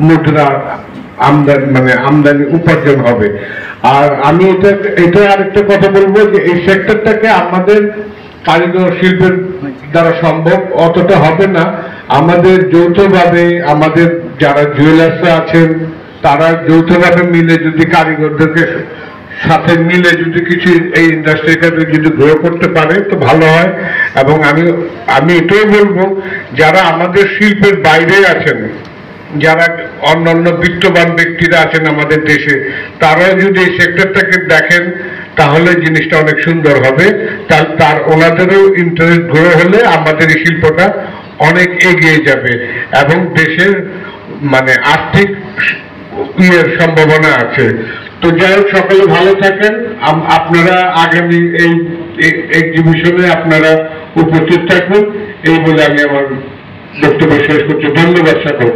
মুদ্রা আমদানি উপার্জন হবে। আর আমি এটা আরেকটা কথা বলবো যে এই সেক্টরটাকে আমাদের কারিগর শিল্পের দ্বারা সম্ভব অতটা হবে না। আমাদের যৌথভাবে আমাদের যারা জুয়েলার্সরা আছেন তারা যৌথভাবে মিলে যদি কারিগরদেরকে সাথে মিলে যদি কিছু এই ইন্ডাস্ট্রিটাকে যদি গ্রো করতে পারে তো ভালো হয়। এবং আমি এটাই বলবো যারা আমাদের শিল্পের বাইরে আছেন, যারা অন্যান্য বিত্তবান ব্যক্তিরা আছেন আমাদের দেশে, তারা যদি এই সেক্টরটাকে দেখেন তাহলে জিনিসটা অনেক সুন্দর হবে। তার ওনাদেরও ইন্টারেস্ট গ্রো হলে আমাদের এই শিল্পটা অনেক এগিয়ে যাবে এবং দেশের আর্থিক সম্ভাবনা আছে। তো যাই হোক, সকলে ভালো থাকেন। আপনারা আগামী এই এক্সিবিশনে আপনারা উপস্থিত থাকুন এই বলে আমি আমার বক্তব্য শেষ করছি। ধন্যবাদ সকল।